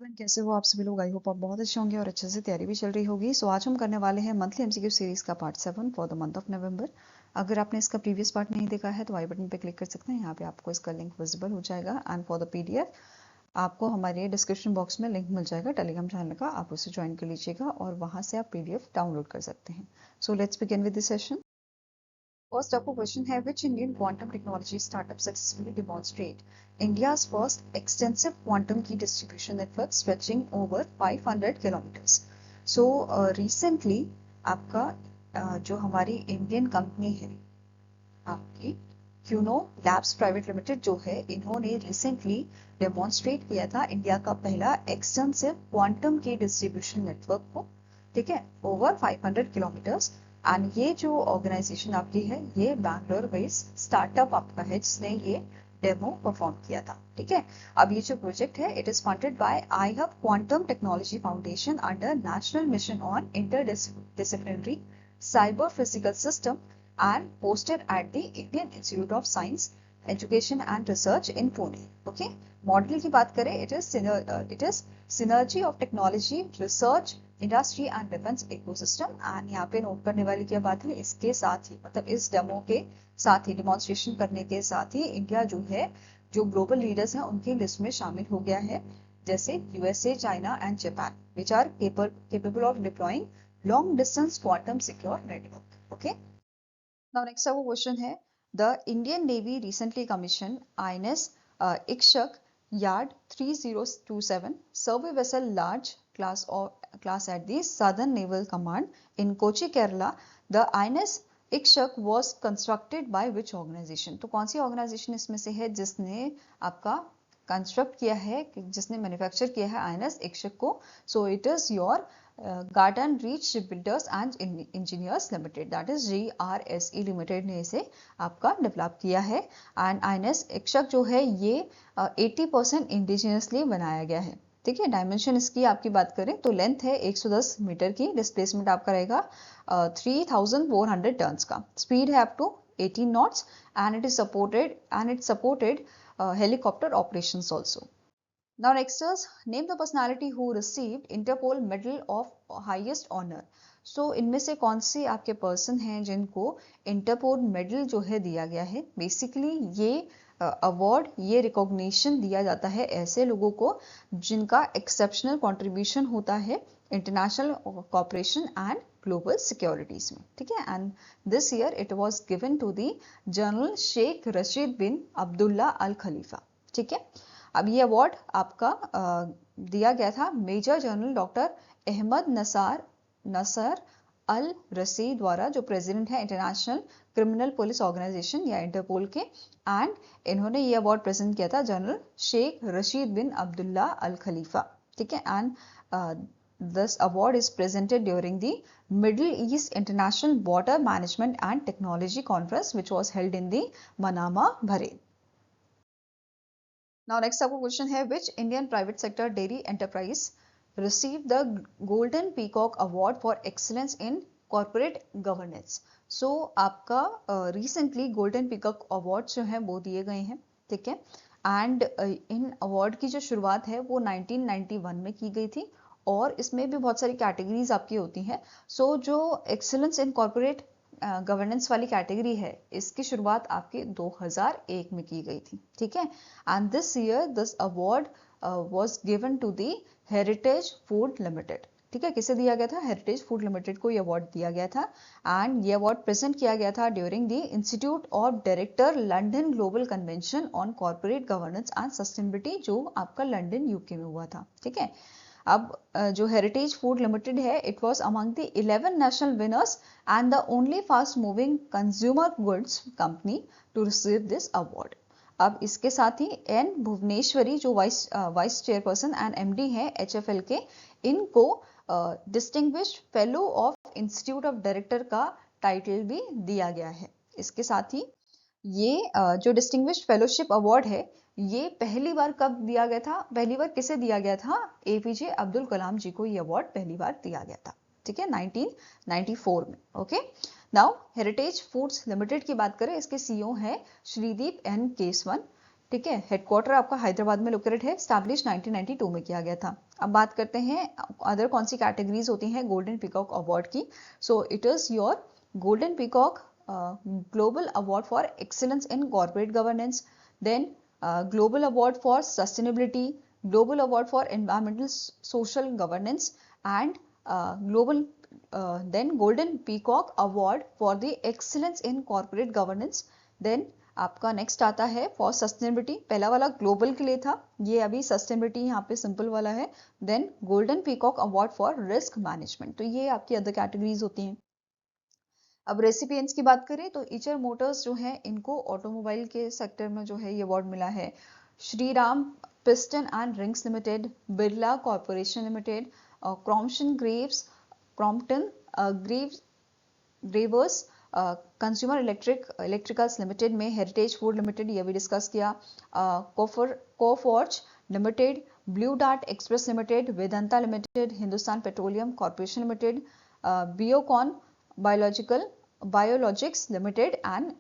Everyone, कैसे हो आप सभी लोग। आई होप आप बहुत अच्छे होंगे और अच्छे से तैयारी भी चल रही होगी। सो आज हम करने वाले हैं मंथली एमसीक्यू सीरीज का part 7 for the month of नवंबर। अगर आपने इसका प्रीवियस पार्ट नहीं देखा है तो आई बटन पे क्लिक कर सकते हैं। यहाँ पे आपको इसका लिंक विजिबल हो जाएगा एंड फॉर द पीडीएफ आपको हमारे डिस्क्रिप्शन बॉक्स में लिंक मिल जाएगा टेलीग्राम चैनल का, आप उसे ज्वाइन कर लीजिएगा और वहाँ से आप पीडीएफ डाउनलोड कर सकते हैं। So let's begin with this session. First up, a question here: which Indian quantum technology startup successfully demonstrate India's first extensive quantum key distribution network stretching over 500 kilometers? So recently आपका जो हमारी Indian company है आपकी quinoa labs private limited जो है, इन्होंने recently demonstrate किया था इंडिया का पहला एक्सटेंसिव क्वांटम की डिस्ट्रीब्यूशन नेटवर्क को, ठीक है, ओवर 500 किलोमीटर्स। एंड ये जो ऑर्गेनाइजेशन आपकी है ये बैंगलोर बेस्ड स्टार्टअप आपका है जिसने ये डेमो परफॉर्म किया था, ठीक है। अब ये जो प्रोजेक्ट है it is funded by I hub quantum technology foundation under national mission on interdisciplinary cyber physical system and hosted at the Indian Institute of Science, Education and Research in Pune. Okay, model की बात करें it is synergy of technology, research, industry and defense ecosystem। and यहाँ पे note करने वाली क्या बात है, इसके साथ ही मतलब इस डेमो के साथ ही डिमॉन्स्ट्रेशन करने के साथ ही इंडिया जो है, जो ग्लोबल लीडर्स हैं उनकी लिस्ट में शामिल हो गया है, जैसे USA, China and Japan, which are capable of deploying long distance quantum secure network. Okay. Now next our question है: the Indian Navy recently commissioned INS Ikshak Yard 3027 survey vessel large class at the Southern Naval Command in Kochi, Kerala. The INS Ikshak was constructed by which organization? तो कौन सी organisation इसमें से है जिसने आपका construct किया है, जिसने मैन्युफैक्चर किया है आईएनएस इक्शक को? So it is your garden reach shipbuilders and engineers limited, that is GRSE limited ने इसे आपका डेवलप किया है। एंड आईएनएस इक्शक जो है ये 80% इंडिजिनियसली बनाया गया है, ठीक है। डायमेंशन इसकी आपकी बात करें तो लेंथ है 110 मीटर की, डिस्प्लेसमेंट आपका रहेगा 3400 टन्स का, स्पीड है up to 18 knots and it supported helicopter operations also. Now next is name the personality who received Interpol Medal of highest honor. So इनमें से कौन से आपके पर्सन हैं जिनको इंटरपोल मेडल जो है दिया गया है? बेसिकली ये अवार्ड, ये रिकॉग्निशन दिया जाता है ऐसे लोगों को जिनका एक्सेप्शनल कंट्रीब्यूशन होता है international cooperation and global securities में, ठीक है। And this year it was given to the general Sheikh Rashid bin Abdullah Al Khalifa, ठीक है। अब ये अवार्ड आपका दिया गया था major general doctor Ahmed Naser Al Raisi द्वारा, जो प्रेसिडेंट है इंटरनेशनल क्रिमिनल पुलिस ऑर्गेनाइजेशन या इंटरपोल के। एंड इन्होंने ये अवार्ड प्रेजेंट किया था general Sheikh Rashid bin Abdullah Al Khalifa, ठीक है। And this award is presented during the Middle East International Water Management and Technology Conference which was held in the Manama, Bahrain. Now next up question है: which Indian private sector dairy enterprise received the Golden Peacock Award for excellence in corporate governance? So आपका recently Golden Peacock Awards जो है वो दिए गए हैं, ठीक है। एंड इन अवार्ड की जो शुरुआत है वो 1991 में की गई थी और इसमें भी बहुत सारी कैटेगरीज आपकी होती हैं। सो जो एक्सीलेंस इन कॉर्पोरेट गवर्नेंस वाली कैटेगरी है इसकी शुरुआत आपके 2001 में की गई थी, ठीक है। And this year this award was given to the heritage food limited, ठीक है। किसे दिया गया था? हेरिटेज फूड लिमिटेड को ये अवार्ड दिया गया था। एंड ये अवार्ड प्रेजेंट किया गया था during the institute of director London global convention on corporate governance and sustainability, जो आपका लंदन यूके में हुआ था, ठीक है। अब जो हेरिटेज फूड लिमिटेड है it was among the 11 national winners and the only fast moving consumer goods company to receive this award. अब इसके साथ ही एन भुवनेश्वरी जो वाइस चेयरपर्सन एंड एमडी हैं HFL के, इनको distinguished fellow of institute of director का टाइटल भी दिया गया है। इसके साथ ही ये जो डिस्टिंग्विश्ड फेलोशिप अवार्ड है ये पहली बार कब दिया गया था? पहली बार किसे दिया गया था? APJ अब्दुल कलाम जी को ये अवार्ड पहली बार दिया गया था, ठीक है, 1994 में। Okay, now heritage foods limited की बात करें, इसके CEO हैं श्रीदीप N. केसवन, ठीक है। हेडक्वार्टर आपका हैदराबाद में लोकेटेड है, स्टैब्लिश 1992 में किया गया था। अब बात करते हैं अदर कौन सी कैटेगरीज होती हैं गोल्डन पीकॉक अवार्ड की। So it is your golden peacock global award for excellence in corporate governance, then global award for sustainability, global award for environmental social governance and global then golden peacock award for the excellence in corporate governance. Then आपका next आता है for sustainability, पहला वाला global के लिए था, ये अभी सस्टेनेबिलिटी यहाँ पे सिंपल वाला है। Then golden peacock award for risk management, तो ये आपकी अदर कैटेगरीज होती हैं। अब रेसिपिएंट्स की बात करें तो ईचर मोटर्स जो है इनको ऑटोमोबाइल के सेक्टर में जो है ये अवार्ड मिला है। Shriram piston and rings limited, Birla corporation limited, Crompton Greaves, consumer electricals limited में, हेरिटेज फूड लिमिटेड ये भी डिस्कस किया, Coforge limited, Blue Dart Express limited, Vedanta limited, Hindustan petroleum corporation limited, Biocon biologics limited and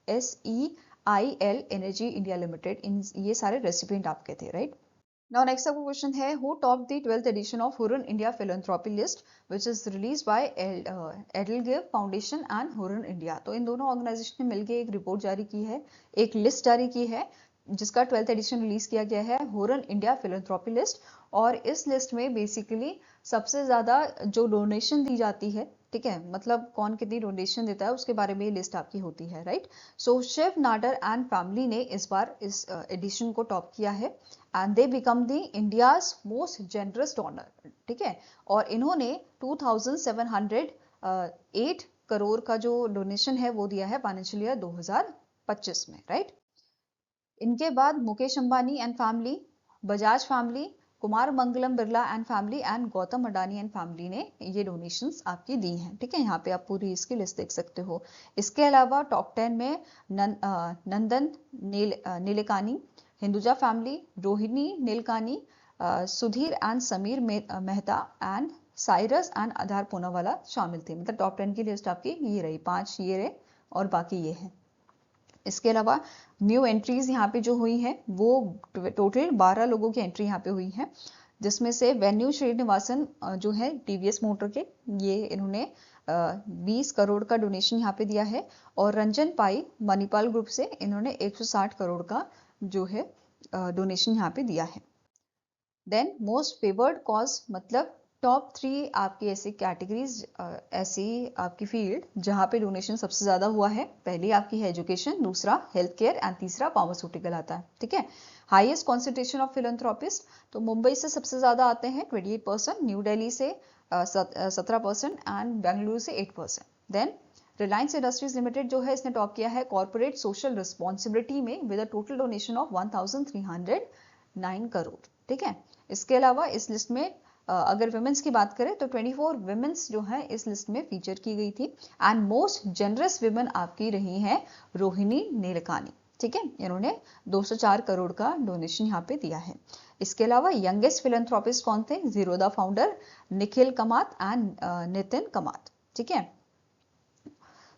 SEIL energy India limited. इन ये सारे recipient आपके थे, right. Now next आपका क्वेश्चन है who topped the 12th edition of Hurun India Philanthropy List which is released by Edelgive Foundation and Hurun India। तो इन दोनों organisation ने मिलकर एक रिपोर्ट जारी की है, एक लिस्ट जारी की है जिसका 12th एडिशन रिलीज किया गया है, हुरन इंडिया फिलेंथ्रोपी लिस्ट। और इस लिस्ट में बेसिकली सबसे ज्यादा जो डोनेशन दी जाती है, ठीक है, मतलब कौन कितनी डोनेशन देता है उसके बारे में ये लिस्ट आपकी होती है, right. So Shiv Nadar and family ने इस बार इस एडिशन को टॉप किया है and they become the India's most generous donor, ठीक है। और इन्होंने 2708 करोड़ का जो डोनेशन है वो दिया है फाइनेंशियल ईयर 2025 में, राइट। इनके बाद Mukesh Ambani and family, Bajaj family, Kumar Mangalam Birla and family and Gautam Adani and family ने ये डोनेशंस आपकी दी हैं, ठीक है। यहाँ पे आप पूरी इसकी लिस्ट देख सकते हो। इसके अलावा टॉप 10 में Nandan Nilekani, Hinduja family, Rohini Nilekani, Sudhir and Samir Mehta and Cyrus and Adar Poonawalla शामिल थे। मतलब टॉप 10 की लिस्ट आपकी ये रही, 5 ये रहे और बाकी ये है। इसके अलावा न्यू एंट्रीज यहाँ पे जो हुई है वो टोटल 12 लोगों की एंट्री यहाँ पे हुई है, जिसमें से वेन्यू श्रीनिवासन जो है टीवीएस मोटर के, ये इन्होंने 20 करोड़ का डोनेशन यहाँ पे दिया है। और रंजन पाई मणिपाल ग्रुप से इन्होंने 160 करोड़ का जो है डोनेशन यहाँ पे दिया है। देन मोस्ट फेवर्ड कॉज, मतलब टॉप 3 आपकी ऐसी कैटेगरीज, ऐसी आपकी फील्ड जहां पे डोनेशन सबसे ज्यादा हुआ है। पहली आपकी है एजुकेशन, दूसरा हेल्थ केयर एंड तीसरा फार्मास्यूटिकल आता है, ठीक है। हाईएस्ट कॉन्सेंट्रेशन ऑफ फिलैंथ्रोपिस्ट, तो मुंबई से सबसे ज्यादा आते हैं 28%, न्यू दिल्ली से 17% एंड बेंगलुरु से 8%। देन रिलायंस इंडस्ट्रीज लिमिटेड जो है इसने टॉप किया है कॉर्पोरेट सोशल रिस्पॉन्सिबिलिटी में with a total donation of 1309 crore, ठीक है। इसके अलावा इस लिस्ट में अगर विमेंस की बात करें तो 24 विमेंस जो है इस लिस्ट में फीचर की गई थी एंड मोस्ट जेनरस विमेन आपकी रही हैं रोहिणी नीलकानी, ठीक है। इन्होंने 204 करोड़ का डोनेशन यहाँ पे दिया है। इसके अलावा यंगेस्ट फिलैंथ्रोपिस्ट कौन थे, जीरोदा फाउंडर निखिल कामत एंड नितिन कामत, ठीक है।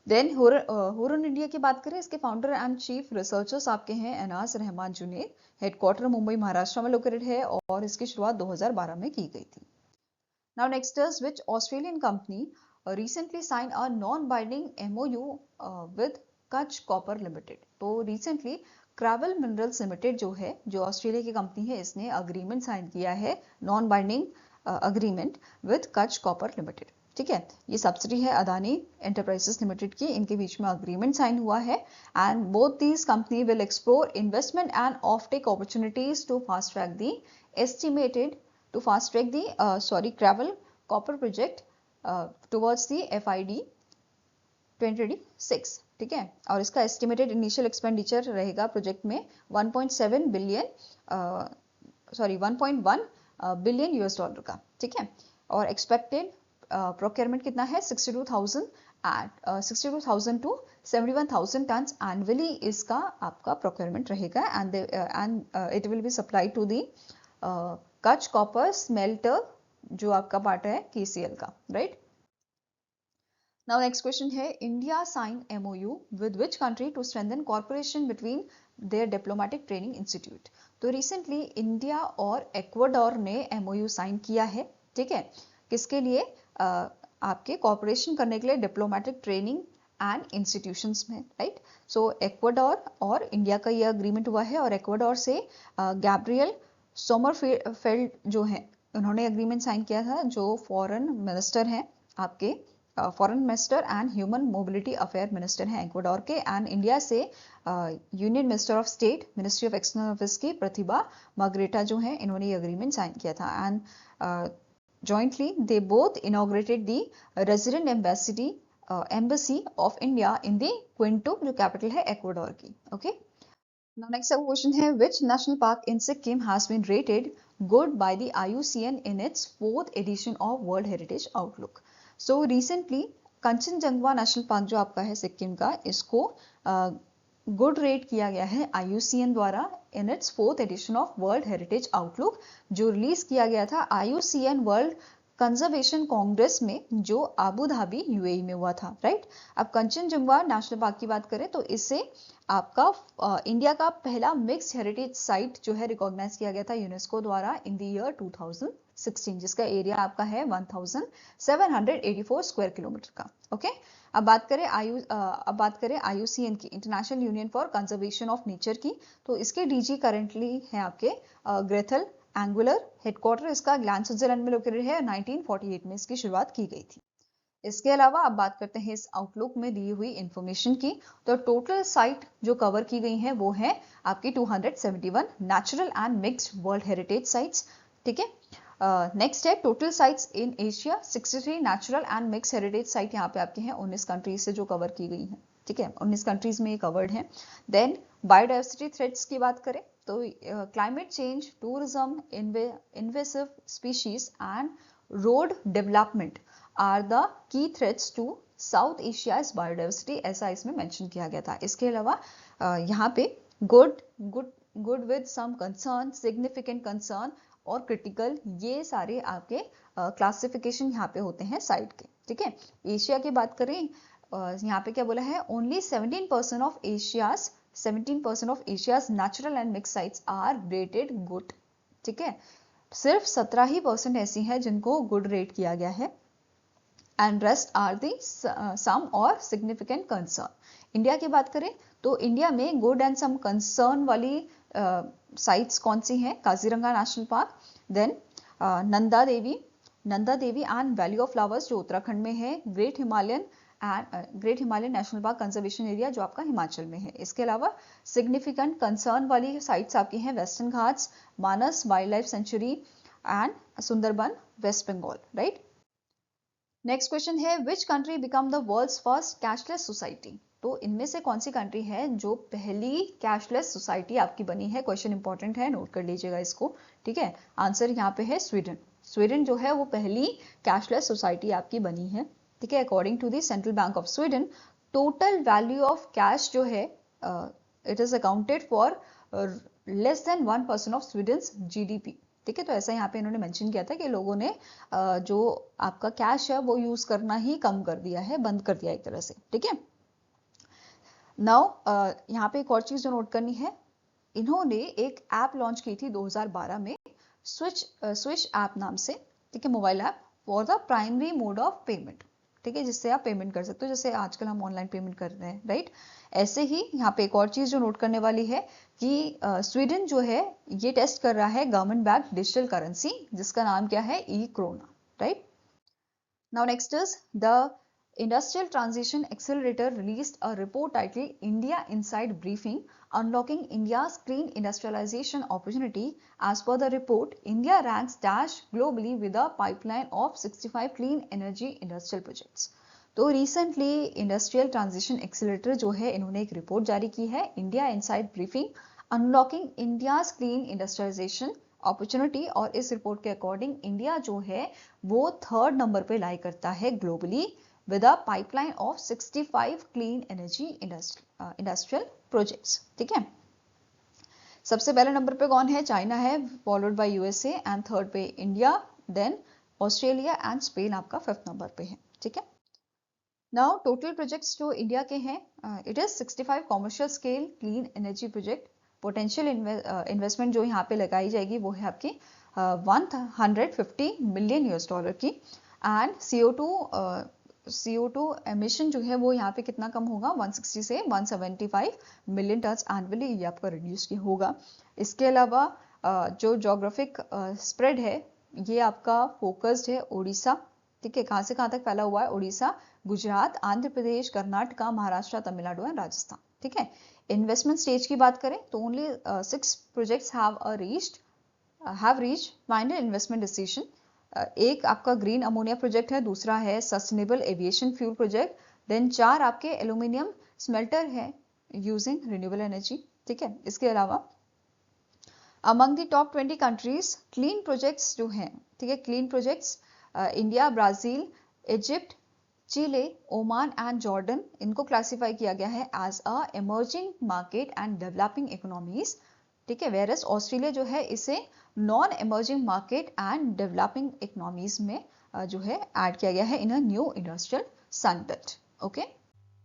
देन हुरन इंडिया की बात करें, इसके फाउंडर एंड चीफ रिसर्चर्स आपके हैं एनास रहमान जुनेद, हेडक्वार्टर मुंबई महाराष्ट्र में लोकेटेड है और इसकी शुरुआत 2012 में की गई थी। Now next is which Australian company recently sign a non binding MOU with Kutch copper limited. तो रिसेंटली क्रावल मिनरल्स लिमिटेड जो है, जो ऑस्ट्रेलिया की कंपनी है, इसने अग्रीमेंट साइन किया है, non binding agreement with Kutch copper limited, ठीक है। ये सब्सिडी है अदानी एंटरप्राइजेस लिमिटेड की, इनके बीच में अग्रीमेंट साइन हुआ है and both these company will explore investment and offtake opportunities to fast track the estimated Kraval copper project towards the FID 2026, ठीक है। और इसका एस्टिमेटेड इनिशियल एक्सपेंडिचर रहेगा प्रोजेक्ट में 1.1 बिलियन US डॉलर का, ठीक है। और एक्सपेक्टेड प्रोक्योरमेंट कितना है 62,000 टू 71,000 टन एनुअली इसका आपका प्रोक्योरमेंट रहेगा and it will be supply to the Kutch copper smelter जो आपका पार्ट है KCL का, राइट। नाउ नेक्स्ट क्वेश्चन है India sign MOU with which country to strengthen corporation between their diplomatic training institute. तो recently India और Ecuador ने MOU sign किया है, ठीक है, किसके लिए? आपके कॉपरेशन करने के लिए डिप्लोमेटिक ट्रेनिंग एंड इंस्टीट्यूशंस में, राइट। सो इक्वाडोर और इंडिया का ये अग्रीमेंट हुआ है, और इक्वाडोर से गैब्रियल सोमरफेल्ड जो है, उन्होंने अग्रीमेंट साइन किया था, जो फॉरेन मिनिस्टर हैं आपके, foreign minister and human mobility affair minister हैं इक्वाडोर के, एंड इंडिया से union minister of state ministry of external affairs की प्रतिभा मग्रेटा जो है, इन्होंने ये अग्रीमेंट साइन किया था। And jointly they both inaugurated the resident embassy of India in the Quito, जो कैपिटल है इक्वाडोर की। ओके, नाउ नेक्स्ट क्वेश्चन है, which national park in Sikkim has been rated good by the IUCN in its 4th edition of World Heritage Outlook? So recently Kanchenjunga national park जो आपका है सिक्किम का, इसको good rate किया गया है IUCN द्वारा in its 4th edition of world heritage outlook, जो रिलीज किया गया था IUCN वर्ल्ड कंजर्वेशन कांग्रेस में, जो आबू धाबी UAE में हुआ था, राइट। अब कंचनजंगा नेशनल पार्क की बात करें तो इससे आपका इंडिया का पहला मिक्स्ड हेरिटेज साइट जो है रिकॉग्नाइज किया गया था यूनेस्को द्वारा इन द ईयर 2016, जिसका एरिया आपका है 1784 स्क्वायर किलोमीटर का। ओके, अब बात करें IUCN की, international union for conservation of nature की, तो इसके DG करंटली है आपके ग्रेथल एंगुलर, हेडक्वार्टर इसका ग्लैंड स्विट्जरलैंड में लोकेटेड है, 1948 में इसकी शुरुआत की गई थी। इसके अलावा अब बात करते हैं इस आउटलुक में दी हुई इंफॉर्मेशन की, तो टोटल साइट जो कवर की गई है वो है आपकी 271 natural and mixed world heritage sites, ठीक है। नेक्स्ट है total sites in Asia, 63 natural and mix heritage site यहाँ पे आपके हैं 19 कंट्रीज से जो कवर की गई हैं, ठीक है, 19 कंट्रीज में ये कवर्ड है। देन बायोडाइवर्सिटी थ्रेट्स की बात करें तो climate change, tourism, invasive species and road development are the key threats to south Asia's biodiversity, ऐसा इसमें मेंशन किया गया था। इसके अलावा यहाँ पे good with some concern, significant concern और क्रिटिकल, ये सारे आपके क्लासिफिकेशन यहाँ पे होते हैं साइट के, ठीक है। एशिया की बात करें, यहाँ पे क्या बोला है, only 17% of Asia's natural and mix sites are rated good, ठीक है, सिर्फ 17% ऐसी हैं जिनको गुड रेट किया गया है, एंड रेस्ट आर दी सम और सिग्निफिकेंट कंसर्न। इंडिया की बात करें तो इंडिया में गुड एंड सम कंसर्न वाली साइट्स कौन सी हैं? Kaziranga national park, then Nanda Devi and valley of flowers जो उत्तराखंड में है, great Himalayan national park conservation area जो आपका हिमाचल में है। इसके अलावा सिग्निफिकेंट कंसर्न वाली साइट्स आपकी हैं Western Ghats, Manas wildlife sanctuary and Sundarban West Bengal, right. Next question है, which country become the world's first cashless society? तो इनमें से कौन सी कंट्री है जो पहली कैशलेस सोसाइटी आपकी बनी है? क्वेश्चन इंपॉर्टेंट है, नोट कर लीजिएगा इसको, ठीक है। आंसर यहाँ पे है स्वीडन। स्वीडन जो है वो पहली कैशलेस सोसाइटी आपकी बनी है, ठीक है। According to the Central Bank of Sweden, total value of cash जो है it is accounted for less than 1% ऑफ स्वीडन्स GDP, ठीक है। तो ऐसा यहाँ पे इन्होंने मेंशन किया था कि लोगों ने जो आपका कैश है वो यूज करना ही कम कर दिया है, बंद कर दिया एक तरह से, ठीक है। नाउ यहाँ पे एक और चीज जो नोट करनी है, इन्होंने एक ऐप लॉन्च की थी 2012 में, स्विच ऐप नाम से, ठीक है, mobile app for the primary mode of payment, ठीक है, जिससे आप पेमेंट कर सकते हो, जैसे आजकल हम ऑनलाइन पेमेंट कर रहे हैं, राइट। ऐसे ही यहाँ पे एक और चीज जो नोट करने वाली है कि स्वीडन जो है ये टेस्ट कर रहा है गवर्नमेंट बैक्ड डिजिटल करेंसी, जिसका नाम क्या है, e krona, right. Now next is the Industrial Transition Accelerator released a report titled India Inside Briefing, Unlocking India's Clean Industrialization Opportunity. As per the report, India ranks dash globally with a pipeline of 65 clean energy industrial projects. तो recently industrial transition accelerator जो है इन्होंने एक report जारी की है, India inside briefing unlocking India's clean industrialisation opportunity, और इस रिपोर्ट के अकॉर्डिंग इंडिया जो है वो 3rd नंबर पे लाई करता है globally with a pipeline of 65 clean energy industrial projects, ठीक है। सबसे पहले नंबर पे कौन है? चाइना है, followed by USA and 3rd पे India, then Australia and Spain आपका 5th नंबर पे है, ठीक है। नाउ टोटल प्रोजेक्ट्स जो इंडिया के हैं, it is 65 commercial scale clean energy project. Potential investment जो यहाँ पे लगाई जाएगी वो है आपकी 150 मिलियन यूएस डॉलर की। एंड CO2 एमिशन जो है वो यहाँ पे कितना कम होगा, 160 से 175 मिलियन टन्स एनुअली ये आपका रिड्यूस होगा। इसके अलावा जो जोग्राफिक स्प्रेड है ये आपका फोकस्ड है उड़ीसा, ठीक है। कहाँ से कहाँ तक फैला हुआ है, उड़ीसा, गुजरात, आंध्र प्रदेश, कर्नाटका, महाराष्ट्र, तमिलनाडु एंड राजस्थान, ठीक है। इन्वेस्टमेंट स्टेज की बात करें तो only 6 projects have reached final investment decision. एक आपका ग्रीन अमोनिया प्रोजेक्ट है, दूसरा है sustainable aviation fuel project, then 4 आपके एल्यूमिनियम स्मेल्टर है यूजिंग रिन्यूएबल एनर्जी, ठीक है। इसके अलावा among the top 20 countries clean projects जो हैं, ठीक है, clean projects India, Brazil, Egypt, Chile, Oman and Jordan, इनको क्लासिफाई किया गया है as a emerging market and developing economies, ठीक है। वेरस ऑस्ट्रेलिया जो है इसे non emerging market and developing economies में जो है ऐड किया गया है in a new industrial sun belt. Okay,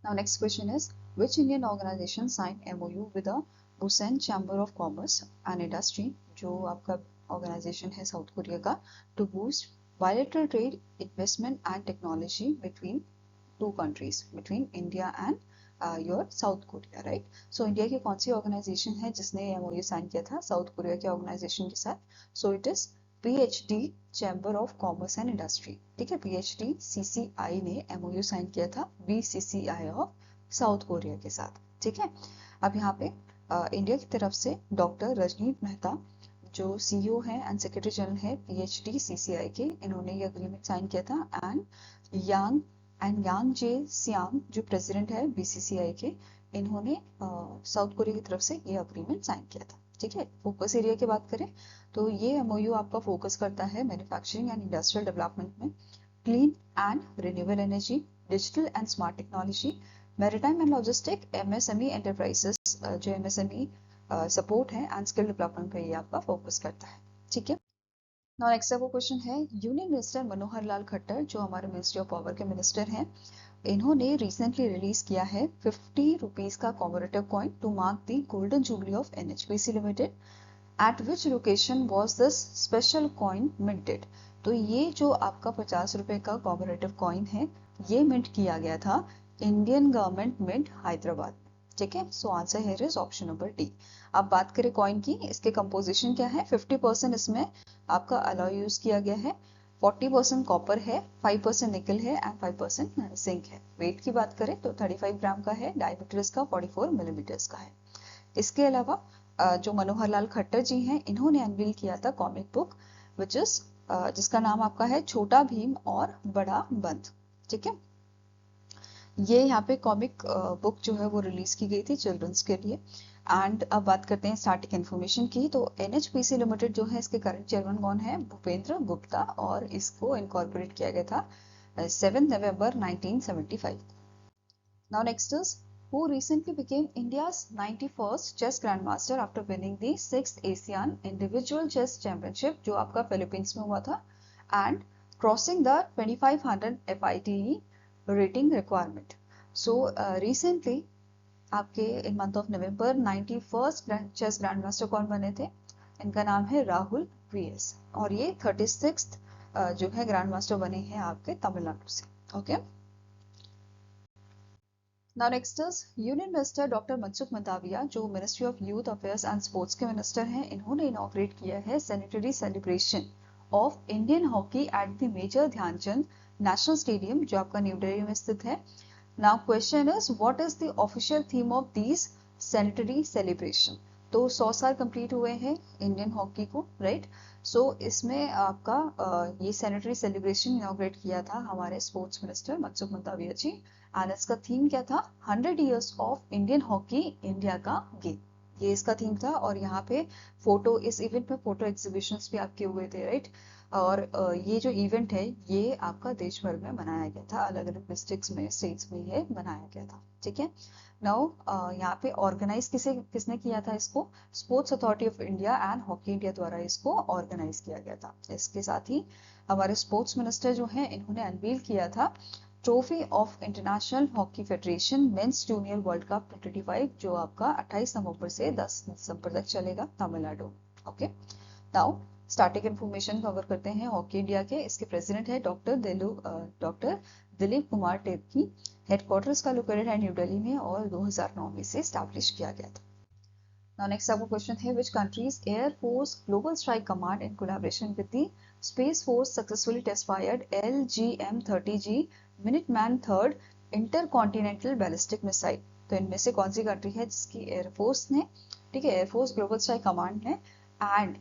now next question is which Indian organisation sign MOU with the Busan Chamber of Commerce and Industry, जो आपका organisation है South Korea का, to boost bilateral trade, investment and technology between two countries, between India and your South Korea, right? So India की कौन सी organisation है जिसने MOU sign किया था साउथ कोरिया के ऑर्गेनाइजेशन के साथ? सो it is PHD chamber of Commerce and industry, ठीक है। PHD CCI ने MOU साइन किया था BCCI ऑफ साउथ कोरिया के साथ, ठीक है। अब यहाँ पे इंडिया की तरफ से डॉक्टर रजनीत मेहता जो CEO है एंड सेक्रेटरी जनरल है PHD CCI के, इन्होंने ये अग्रीमेंट साइन किया था। एंड यांग जे सियांग जो प्रेसिडेंट है BCCI के, इन्होंने साउथ कोरिया की तरफ से ये अग्रीमेंट साइन किया था, ठीक है। फोकस एरिया की बात करें तो ये MOU आपका फोकस करता है मैन्युफैक्चरिंग एंड इंडस्ट्रियल डेवलपमेंट में, clean and renewable energy, digital and smart technology, maritime and logistic, MSME enterprises जो MSME सपोर्ट है एंड स्किल डेवलपमेंट पे ये आपका फोकस करता है, ठीक है। नाउ नेक्स्ट आपको क्वेश्चन है, यूनियन मिनिस्टर मनोहर लाल खट्टर जो हमारे मिनिस्ट्री ऑफ पावर के मिनिस्टर हैं, इन्होंने रिसेंटली रिलीज किया है 50 रुपीज का commemorative coin to mark the golden jubilee of NHPC limited. Eight which location was this special coin minted? तो ये जो आपका 50 रुपए का कॉमरेटिव कॉइन है ये मिंट किया गया था इंडियन गवर्नमेंट मिंट हैदराबाद, ठीक है। सो answer here is option number D. अब बात करें कॉइन की, इसके कंपोजिशन क्या है, 50% इसमें आपका अलॉय यूज किया गया है, 40% कॉपर है, 5% निकल है एंड 5% जिंक है। वेट की बात करें तो 35 ग्राम का है, डायमीटर इसका 44 मिलीमीटर का है। इसके अलावा जो मनोहर लाल खट्टर जी हैं, इन्होंने अनवील किया था कॉमिक बुक विच इज जिसका नाम आपका है छोटा भीम और बड़ा बंद, ठीक है। ये यहाँ पे कॉमिक बुक जो है वो रिलीज की गई थी चिल्ड्रंस के लिए। एंड अब बात करते हैं स्टार्टिंग इन्फॉर्मेशन की, तो NHPC लिमिटेड जो है इसके करंट चेयरमैन कौन है, भूपेंद्र गुप्ता, और इसको इनकॉर्पोरेट किया गया था 7 नवंबर 1975। Now next is who recently became India's 91st chess grandmaster after winning the 6th ASEAN Individual Chess Championship जो आपका फिलीपींस में हुआ था and crossing the 2500 FIDE rating requirement. So recently आपके in month of November 91st chess grand master कौन बने थे, इनका नाम है राहुल VS, और ये 36th जो है ग्रैंड मास्टर बने हैं आपके तमिलनाडु से, okay. Now next is union minister doctor Mansukh Mandaviya जो ministry of youth affairs and sports के मिनिस्टर हैं, इन्होंने इनॉग्रेट किया है centenary celebration of Indian hockey at the major Dhyan Chand national stadium जो आपका न्यू दिल्ली में स्थित है। Now question is what is the official theme of these centenary celebration? तो 100 साल कंप्लीट हुए हैं इंडियन हॉकी को, राइट। सो इसमें आपका ये सैनिटरी सेलिब्रेशन इनॉग्रेट किया था हमारे sports minister Mansukh Mandaviya ji, and इसका थीम क्या था, 100 years of Indian hockey, India का गेम, ये इसका थीम था। और यहाँ पे फोटो, इस इवेंट में फोटो एग्जीबिशंस भी आपके हुए थे, राइट। और ये जो इवेंट है ये आपका देश भर में मनाया गया था, अलग अलग डिस्ट्रिक्ट्स में, स्टेट्स में ये मनाया गया था, ठीक है। नाउ यहाँ पे ऑर्गेनाइज किसने किया था इसको, sports authority of India and hockey India द्वारा इसको ऑर्गेनाइज किया गया था। इसके साथ ही हमारे स्पोर्ट्स मिनिस्टर जो हैं इन्होंने अनवील किया था trophy of international hockey federation mains junior world cup 2025 जो आपका 28 नवंबर से 10 दिसंबर तक चलेगा Tamil Nadu. Okay, now starting information cover करते हैं हॉकी इंडिया के। इसके प्रेसिडेंट है डॉक्टर दिलीप कुमार टेपकी। हेडक्वार्टर्स का लोकेटेड है न्यू दिल्ली में और 2009 में इसे स्टैब्लिश किया गया था। Now next आपका क्वेश्चन है which country's Air Force Global Strike Command in collaboration with the Space Force successfully test-fired LGM-30G Minuteman III Intercontinental Ballistic Missile। तो इनमें से कौन सी कंट्री है जिसकी एयरफोर्स ने, ठीक है, एयरफोर्स ग्लोबल स्ट्राइक कमांड ने एंड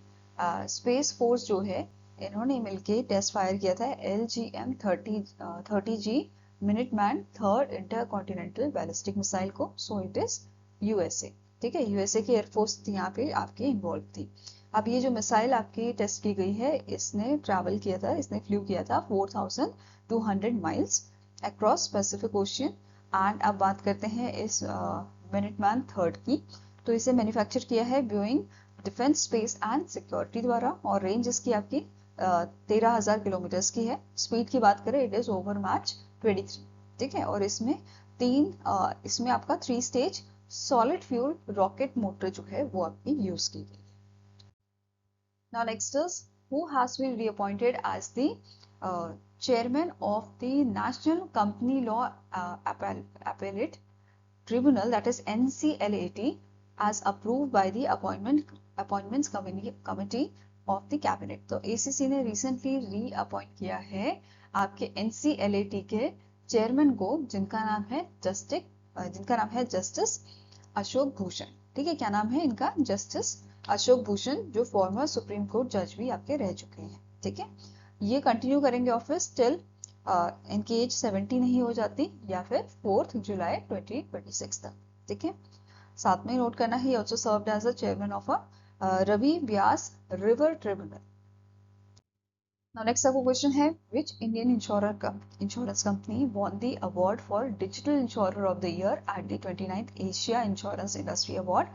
स्पेस फोर्स जो है इन्होंने मिलके टेस्ट फायर किया था LGM-30G Minuteman III Intercontinental Ballistic Missile को। सो इट इज यूएसए, ठीक है, यूएसए की एयरफोर्स यहाँ पे आपके इन्वॉल्व थी। अब ये जो मिसाइल आपकी टेस्ट की गई है इसने ट्रैवल किया था, इसने फ्लू किया था 4200 miles across Pacific ocean. And अब बात करते हैं इस मिनटमैन थर्ड की। तो इसे मैन्युफैक्चर किया है Boeing defence space and security द्वारा और रेंज इसकी आपकी 13,000 किलोमीटर की है। स्पीड की बात करें इट इज ओवर मैच 23, ठीक है, और इसमें आपका 3 stage solid fuel rocket motor जो है वो आपकी यूज की गई है। Now next is who has been reappointed as the chairman of the National Company Law Appellate Tribunal, that is NCLAT, as approved by the Appointments Committee of the Cabinet। तो ACC ने recently reappoint किया है आपके NCLAT के chairman को जिनका नाम है जस्टिस अशोक भूषण, ठीक है, क्या नाम है इनका, जस्टिस अशोक भूषण, जो फॉर्मर सुप्रीम कोर्ट जज भी आपके रह चुके हैं, ठीक है। ये कंटिन्यू करेंगे ऑफिस टिल इनकी एज 70 नहीं हो जाती या फिर 4 जुलाई 2026 तक, ठीक है। साथ में नोट करना है, also served as the chairman of Ravi Beas river tribunal. Now next आपको क्वेश्चन है which Indian insurance company won the award for Digital Insurer of the Year at the 29th Asia Insurance Industry Award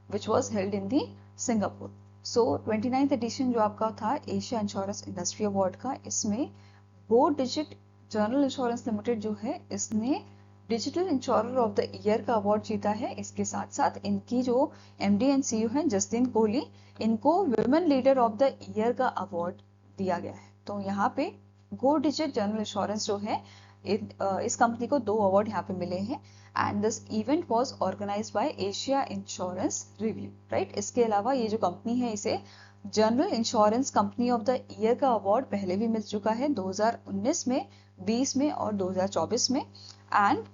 which was held in the Singapore। So 29th edition जो आपका था Asia insurance industry award का, इसमें गो digit general insurance limited जो है इसने digital insurer of the year का award जीता है। इसके साथ साथ इनकी जो एमडी एंड सीईओ हैं जस्टिन कोहली, इनको women leader of the year का अवार्ड दिया गया है। तो यहाँ पे गो डिजिट जनरल इंश्योरेंस जो है इस कंपनी को 2 अवार्ड यहाँ पे मिले हैं and this event was organised by Asia insurance review, right. इसके अलावा ये जो कंपनी है इसे general insurance company of the year का अवार्ड पहले भी मिल चुका है 2019 में, 20 में और 2024 में। And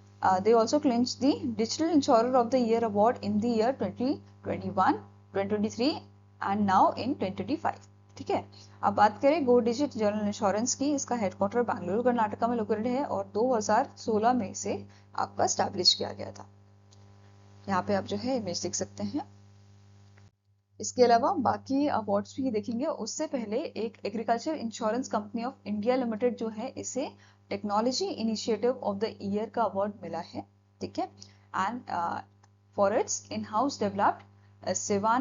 they also clinched the Digital Insurer of the Year award in the year 2021, 2023 and now in 2025, ठीक है। अब बात करें गो डिजिट जनरल इंश्योरेंस की, इसका हेडक्वार्टर बेंगलुरु कर्नाटका में लोकेटेड है और 2016 में इसे आपका स्टैब्लिश किया गया था। यहाँ पे आप जो है इमेज देख सकते हैं। इसके अलावा बाकी अवार्ड्स भी देखेंगे, उससे पहले एक agriculture insurance company of India limited जो है इसे technology initiative of the year का अवार्ड मिला है, ठीक है। And for it's in house developed सेवा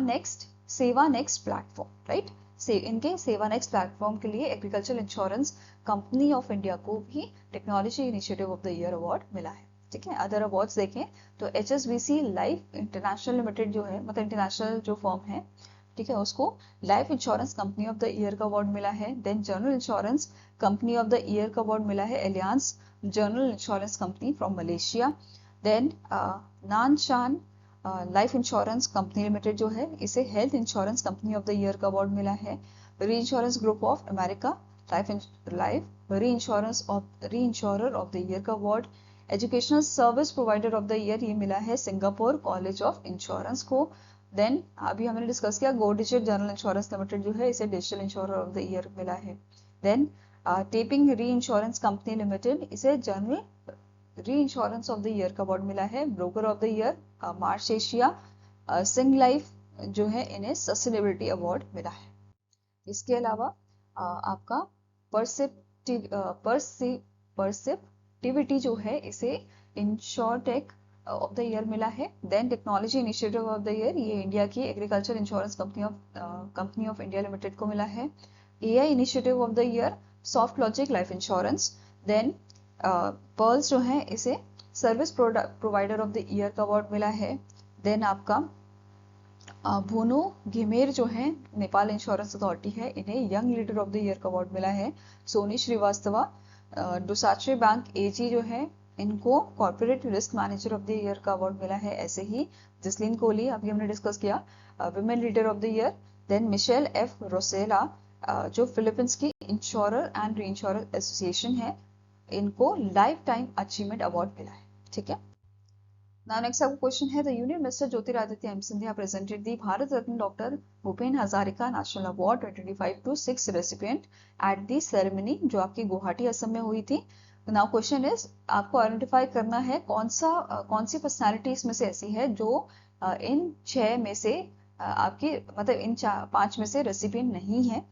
नेक्स्ट प्लेटफॉर्म, राइट। इनके सेवा नेक्स्ट प्लेटफॉर्म के लिए agriculture insurance company of India को भी technology initiative of the year award मिला है, ठीक है। अदर अवार्ड्स देखें तो HSBC लाइफ इंटरनेशनल लिमिटेड जो है, मतलब इंटरनेशनल जो फर्म है, ठीक है, उसको life insurance company of the year का अवार्ड मिला है। Then general insurance company of the year का अवार्ड मिला है Allianz general insurance company from Malaysia. Then Nanshan life insurance company limited जो है इसे health insurance company of the year का अवार्ड मिला है। Reinsurance group of America life reinsurer of the year का award. Educational service provider of the year ये मिला है सिंगापुर कॉलेज ऑफ इंश्योरेंस को। देन अभी हमने डिस्कस किया go digit general insurance limited जो है इसे digital insurer of the year मिला है। Then Taiping reinsurance company limited इसे general reinsurance of the year का अवार्ड मिला है। Broker of the year Marsh Asia Singlife जो है इन्हें सस्टेनेबिलिटी अवार्ड मिला है। इसके अलावा आपका परसेप्टिविटी जो है इसे इंश्योरटेक ऑफ द ईयर मिला है। Then technology initiative of the year ये इंडिया की agriculture insurance company of India limited को मिला है। AI initiative of the year Softlogic life insurance. Then Pearls जो है इसे service provider of the year का अवार्ड मिला है। देन आपका भुनु घिमेर जो है नेपाल इंश्योरेंस अथॉरिटी है, इन्हें young leader of the year का अवार्ड मिला है। सोनी श्रीवास्तवा डुसाचे बैंक एजी जो है, इनको corporate risk manager of the year का अवार्ड मिला है। ऐसे ही जिसलिन कोहली अभी हमने डिस्कस किया, women leader of the year. Then Michelle F Rosella जो फिलीपींस की insurer and reinsurer association है, इनको लाइफ टाइम अचीवमेंट अवार्ड मिला है। ठीक है। Now next आपका क्वेश्चन है, the union minister Jyotiraditya M Scindia presented the Bharat Ratna doctor Bhupen Hazarika national award 2025 to 6 recipient at the ceremony, जो आपकी गुवाहाटी असम में हुई थी। नाउ क्वेश्चन इज, आपको आइडेंटिफाई करना है कौन सी पर्सनालिटी इसमें से ऐसी है जो इन 6 में से आपकी मतलब इन 5 में से रेसिपिएंट नहीं है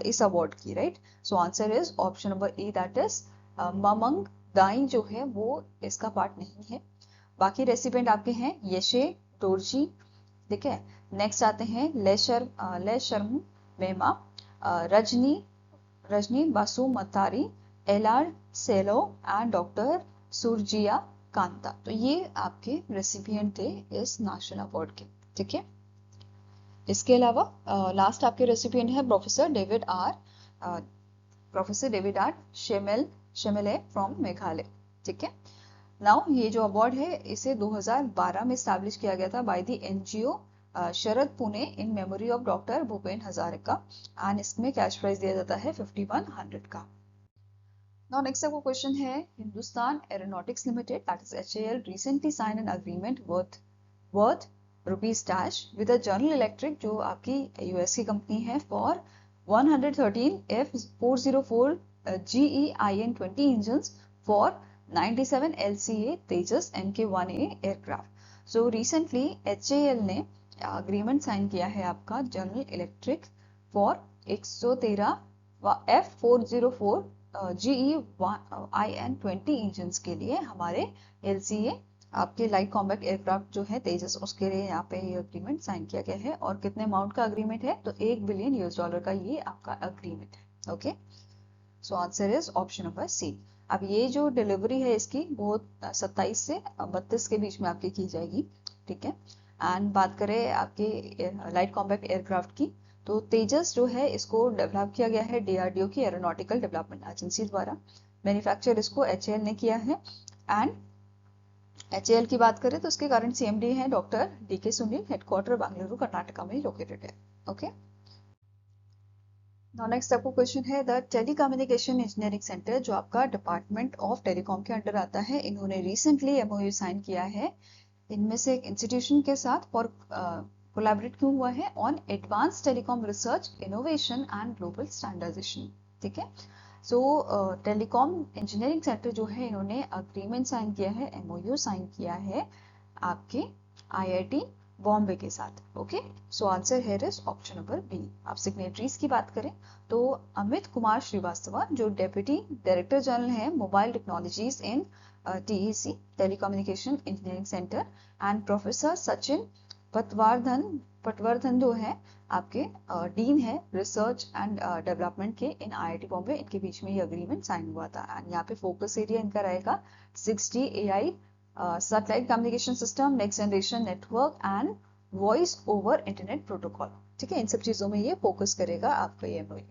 इस अवार्ड की, right. So answer is option number A, that is Mamang Dai जो है वो इसका पार्ट नहीं है। बाकी रेसिपिएंट आपके हैं येशे डोरजी, ठीक है। नेक्स्ट आते हैं ले शर्म मेमा, रजनी बासु मतारी, एलआर सेलो एंड डॉक्टर सुरजिया कांता। तो ये आपके रेसिपिएंट थे इस नेशनल अवार्ड के, ठीक है। इसके अलावा लास्ट आपके रेसिपिएंट है professor David R Syiemlieh from Meghalaya, ठीक है। नाउ ये जो अवार्ड है इसे 2012 में स्टैब्लिश किया गया था by the NGO Sharad Pune in memory of doctor Bhupen Hazarika, and इसमें कैश प्राइज दिया जाता है 5100 का। नाउ नेक्स्ट आपको क्वेश्चन है, Hindustan aeronautics limited that is HAL recently signed an agreement worth rupees dash with general electric, जो आपकी यूएस की कंपनी है, for 113 F404 GE-IN20 engines for 97 LCA Tejas MK1A aircraft. So recently HAL ने agreement sign किया है आपका general electric for 113 F404 GE-IN20 engines के लिए हमारे LCA आपके लाइट कॉम्बैट एयरक्राफ्ट जो है तेजस, उसके लिए यहाँ पे ये अग्रीमेंट साइन किया गया है। और कितने अमाउंट का अग्रीमेंट है, तो $1 बिलियन का ये आपका अग्रीमेंट है। Okay, so answer is option number C. अब ये जो डिलीवरी है इसकी वो 27 से 32 के बीच में आपकी की जाएगी, ठीक है। एंड बात करें आपके लाइट कॉम्बैट एयरक्राफ्ट की, तो तेजस जो है इसको डेवलप किया गया है DRDO की एरोनॉटिकल डेवलपमेंट एजेंसी द्वारा। मैन्युफैक्चर इसको HAL ने किया है। एंड HAL की बात करें तो उसके करंट CMD है doctor DK Sunil, headquarter Bengaluru Karnataka में लोकेटेड है। ओके, नाउ नेक्स्ट आपको क्वेश्चन है, द टेलीकम्युनिकेशन इंजीनियरिंग सेंटर जो आपका डिपार्टमेंट ऑफ टेलीकॉम के अंडर आता है, इन्होंने रिसेंटली MOU साइन किया है इनमें से एक इंस्टीट्यूशन के साथ फॉर कोलैबोरेट क्यों हुआ है on advance telecom research innovation and global standardisation, ठीक है। सो टेलीकॉम इंजीनियरिंग सेंटर जो है इन्होंने अग्रीमेंट साइन किया है, MOU साइन किया है आपके IIT बॉम्बे के साथ। Okay, so answer here is option number B. आप सिग्नेटरीज की बात करें तो अमित कुमार श्रीवास्तव जो डेप्यूटी डायरेक्टर जनरल हैं mobile technologies in TEC telecommunication engineering centre, and professor Sachin Patwardhan जो है आपके डीन है रिसर्च एंड डेवलपमेंट के इन IIT बॉम्बे, इनके बीच में ये अग्रीमेंट साइन हुआ था। एंड यहाँ पे फोकस एरिया इनका रहेगा 6G AI satellite communication system, next generation network and voice over internet protocol, ठीक है। इन सब चीजों में ये फोकस करेगा आपका ये MOU।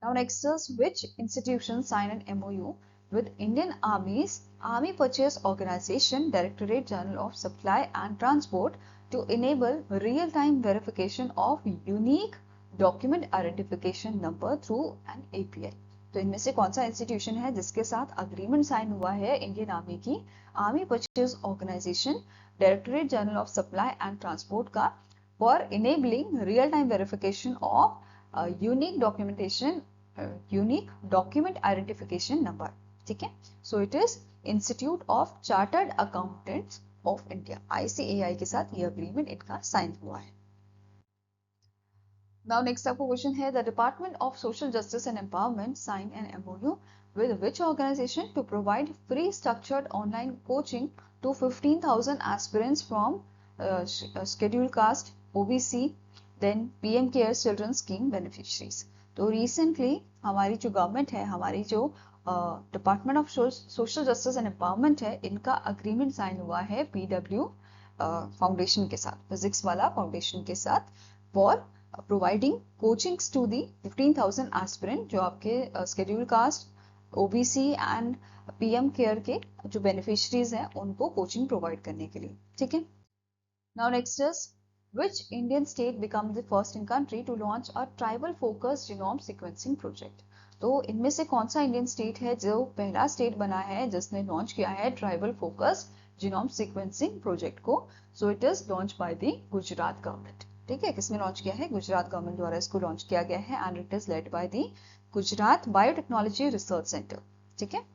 Now next is, which institution sign an MOU with Indian Army Purchase Organization Directorate General of Supply and Transport to enable real-time verification of unique document identification number through an API? तो इनमें से कौन सा institution है जिसके साथ agreement sign हुआ है इंडियन आर्मी की army purchase organisation directorate general of supply and transport का for enabling real time verification of unique document identification number, ठीक है। So it is institute of chartered accountants of India, ICAI के साथ ये agreement इनका sign हुआ है। Now next आपको क्वेश्चन है, the department of social justice and empowerment sign an MOU with which organization to provide free structured online coaching to 15,000 aspirants from scheduled caste, OBC, then PM Care Children Scheme beneficiaries. तो recently हमारी जो government है, हमारी जो department of social justice and empowerment है, इनका agreement sign हुआ है PW फाउंडेशन के साथ, फिजिक्स वाला फाउंडेशन के साथ, for providing coachings to the 15,000 aspirant जो आपके schedule caste, OBC and PM care के जो बेनिफिशरीज हैं उनको कोचिंग प्रोवाइड करने के लिए। ठीक है। Now next is which Indian state became the first in country to launch a tribal focused genome sequencing project? तो इनमें से कौन सा इंडियन स्टेट है जो पहला स्टेट बना है जिसने लॉन्च किया है tribal focused genome sequencing project को? So it is launch by the Gujarat government. ठीक है, किसने लॉन्च किया है? गुजरात गवर्नमेंट द्वारा इसको लॉन्च किया गया है and it is led by the Gujarat biotechnology research centre. ठीक है।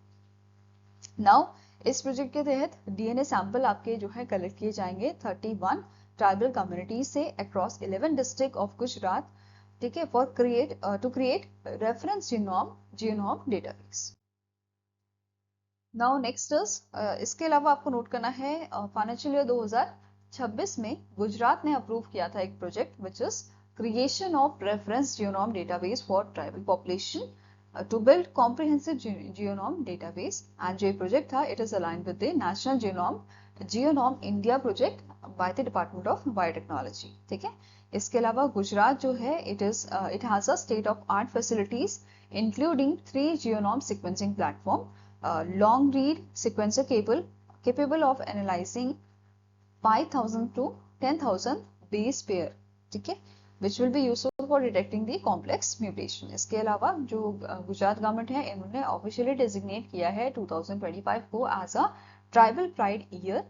नाउ इस प्रोजेक्ट के तहत DNA सैंपल आपके जो है कलेक्ट किए जाएंगे 31 ट्राइबल कम्युनिटीज से अक्रॉस 11 डिस्ट्रिक्ट ऑफ गुजरात। ठीक है, for to create reference genome database. Now next is इसके अलावा आपको नोट करना है फाइनेंशियल ईयर 2026 में गुजरात ने अप्रूव किया था एक project which is creation of reference genome database for tribal population to build comprehensive genome database, and जो प्रोजेक्ट था it is aligned with the national genome India project by the Department of Biotechnology। ठीक है। इसके अलावा गुजरात जो है it has a state of art facilities including 3 genome sequencing platform, long read sequencer capable of analyzing 5,000 to 10,000 base pair। ठीक है, which will be useful for detecting the complex mutation। इसके अलावा जो गुजरात गवर्नमेंट है इन्होंने ऑफिशियली डेजिग्नेट किया है 2025 को as a tribal pride year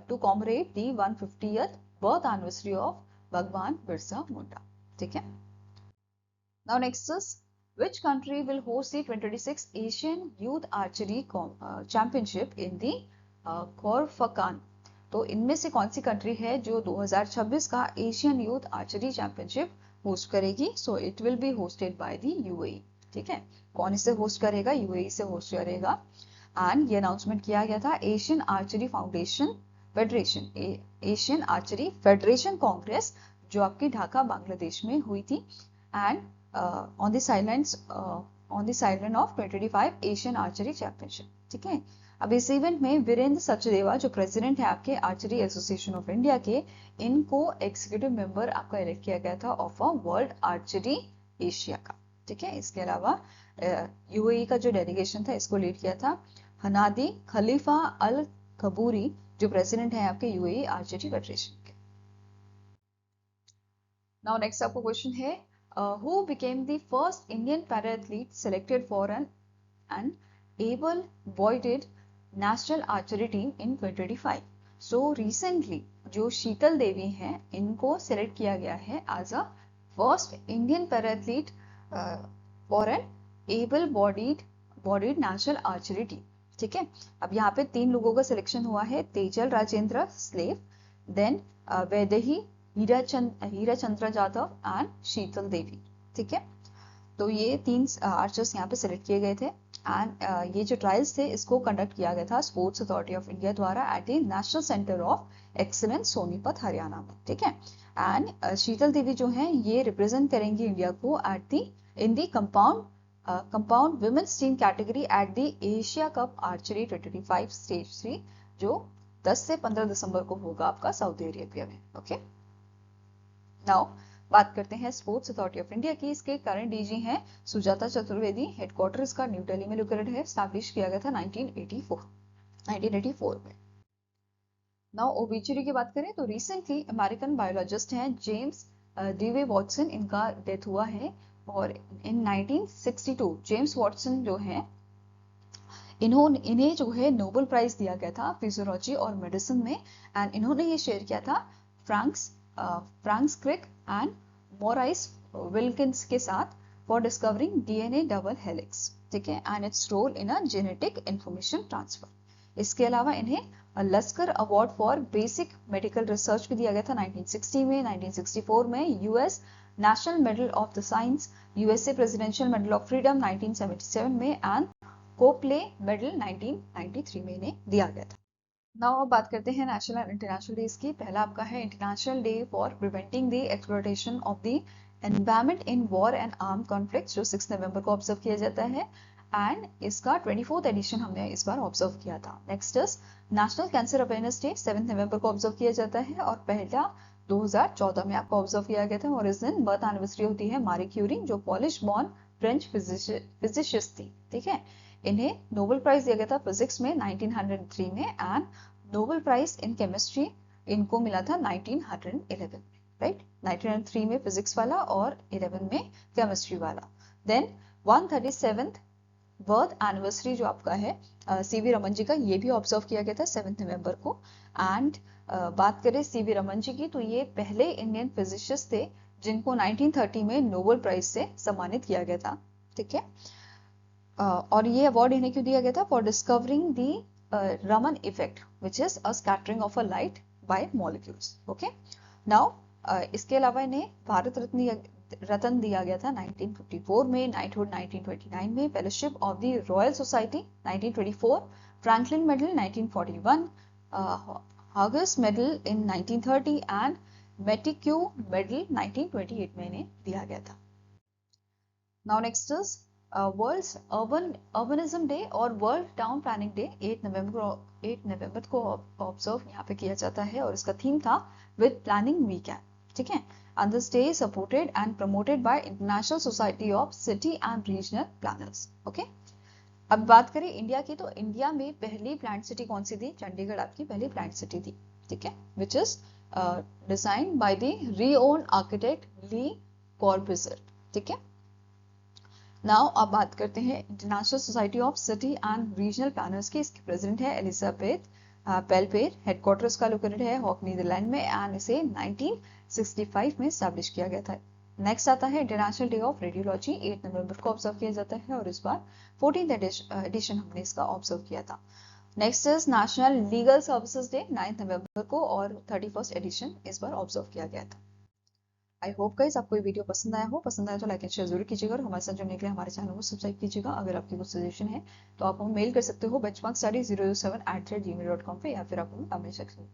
to commemorate the 150th birth anniversary of Bhagwan Birsa Munda. ठीक है। Now next is which country will host the 2026 Asian Youth Archery Championship in the Corfacan? तो इनमें से कौन सी कंट्री है जो 2026 का Asian youth archery championship host करेगी? So it will be hosted by the UAE। ठीक है, कौन इसे होस्ट करेगा? UAE से होस्ट करेगा। एंड ये अनाउंसमेंट किया गया था Asian archery Asian archery federation Congress जो आपकी ढाका बांग्लादेश में हुई थी, and on the sideline of 2025 Asian archery championship. ठीक है। अब इस इवेंट में वीरेंद्र सचदेवा जो प्रेसिडेंट है आपके आर्चरी एसोसिएशन ऑफ इंडिया के, इनको एग्जीक्यूटिव मेंबर आपका इलेक्ट किया गया था of a world archery Asia का। ठीक है। इसके अलावा UAE का जो डेलीगेशन था इसको लीड किया था हनादी खलीफा अल कबूरी जो प्रेसिडेंट है आपके UAE आर्चरी फेडरेशन के। नाउ नेक्स्ट आपको क्वेश्चन है who became the first Indian para-athlete selected for an able-bodied national archery team in 2025? So recently जो शीतल देवी हैं इनको सेलेक्ट किया गया है as a first Indian para athlete for an able bodied national archery team. ठीक है। अब यहाँ पे 3 लोगों का सिलेक्शन हुआ है, तेजल राजेंद्र स्लेव, देन वैदेही हीरा चंद्र जाधव एंड शीतल देवी। ठीक है। तो ये 3 आर्चर्स यहाँ पे सिलेक्ट किए गए थे एंड ये जो ट्रायल्स थे इसको कंडक्ट किया गया था स्पोर्ट्स अथॉरिटी ऑफ इंडिया द्वारा at the national centre of excellence Sonipat Haryana में। ठीक है। एंड शीतल देवी जो हैं ये रिप्रेजेंट करेंगी इंडिया को in the compound women's team category at the Asia cup archery 2025 stage 3 जो 10 से 15 दिसंबर को होगा आपका सऊदी अरेबिया में। ओके। नाउ बात करते हैं स्पोर्ट्स अथॉरिटी ऑफ इंडिया की। इसके करंट DG हैं सुजाता चतुर्वेदी, हेडक्वार्टर इसका न्यू दिल्ली में लोकेटेड है, स्टैब्लिश किया गया था 1984 में। नाउ ओबेचुरी की बात करें तो रिसेंटली अमेरिकन बायोलॉजिस्ट हैं जेम्स डीवे वॉटसन, इनका डेथ हुआ है और इन 1962 जेम्स वॉटसन जो हैं इन्हें जो है नोबेल प्राइज दिया गया था फिजियोलॉजी और मेडिसिन में, एंड इन्होंने ये शेयर किया था Francis Crick and Maurice Wilkins के साथ for discovering DNA double helix. ठीक है, and its role in a genetic information transfer. इसके अलावा इन्हें Lasker award for basic medical research भी दिया गया था 1960 में। 1964 में US national medal of the science, USA presidential medal of freedom 1977 में एंड कोप्ले मेडल 1993 में इन्हें दिया गया था। नाउ अब बात करते हैं नेशनल एंड इंटरनेशनल डेज की। पहला आपका है international day for preventing the exploitation of the environment in war and arm conflict जो 6 नवंबर को ऑब्जर्व किया जाता है, एंड इसका 24th एडिशन हमने इस बार ऑब्जर्व किया था। Next is national cancer awareness day 7 नवंबर को ऑब्जर्व किया जाता है, और पहला 2014 में आपको ऑब्जर्व किया गया था। और इस दिन बर्थ एनिवर्सरी होती है मारी क्यूरी, जो पॉलिश बॉर्न फ्रेंच फिजिशिस्ट थी, ठीक है। इन्हें नोबेल प्राइज दिया गया था फिजिक्स में 1903 में, and Nobel prize in chemistry इनको मिला था 1911 में, राइट। 1903 में फिजिक्स वाला और 11 में केमिस्ट्री वाला। देन 137th बर्थ एनिवर्सरी जो आपका है सीवी रमन जी का, ये भी ऑब्जर्व किया गया था 7 नवंबर को। एंड बात करें सीवी रमन जी की, तो ये पहले इंडियन फिजिशिस्ट थे जिनको 1930 में नोबेल प्राइज से सम्मानित किया गया था, ठीक है। और ये अवार्ड इन्हें क्यों दिया गया था? For discovering the Raman effect which is a scattering of a light by molecules, okay. Now इसके अलावा इन्हें भारत रत्न दिया गया था 1954 में, नाइटहुड 1929 में, fellowship of the royal society 1924, Franklin medal 1941, Hughes medal in 1930 and Matteucci medal 1928 में इन्हें दिया गया था। Now next is world urbanism day और वर्ल्ड टाउन प्लानिंग डे 8 नवंबर को ऑब्जर्व यहाँ पे किया जाता है, और इसका थीम था विद प्लानिंग वी कैन, ठीक है। And this day is supported and promoted by international society of city and regional planners, okay. अब बात करें इंडिया की, तो इंडिया में पहली प्लांट सिटी कौन सी थी? चंडीगढ़ आपकी पहली प्लांट सिटी थी, ठीक है, which is design by the renowned architect Le Corbusier, ठीक है। नाउ अब बात करते हैं international society of city and regional planners की। इसकी प्रेसिडेंट है एलिजाबेथ पेलपेर, हेडक्वार्टर इसका लोकेटेड है हॉक नीदरलैंड में, एंड इसे 1965 में स्टैब्लिश किया गया था। नेक्स्ट आता है इंटरनेशनल डे ऑफ रेडियोलॉजी, 8 नवंबर को ऑब्जर्व किया जाता है, और इस बार 14th एडिशन हमने इसका ऑब्जर्व किया था। Next is national legal services day 9 नवंबर को, और 31st एडिशन इस बार ऑब्जर्व किया गया था। आई होप गाइस आपको ये वीडियो पसंद आया हो। पसंद आया तो लाइक एंड शेयर जरूर कीजिएगा, और हमारे साथ जुड़ने के लिए हमारे चैनल को सब्सक्राइब कीजिएगा। अगर आपकी कुछ सजेशन है तो आप हमें मेल कर सकते हो benchmarkstudy007@gmail.com पे, या फिर आप हमें कमेंट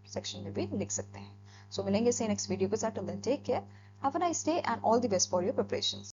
सेक्शन में भी लिख सकते हैं। सो मिलेंगे से नेक्स्ट वीडियो के साथ। Till then take care, have a nice day and all the best for your preparations.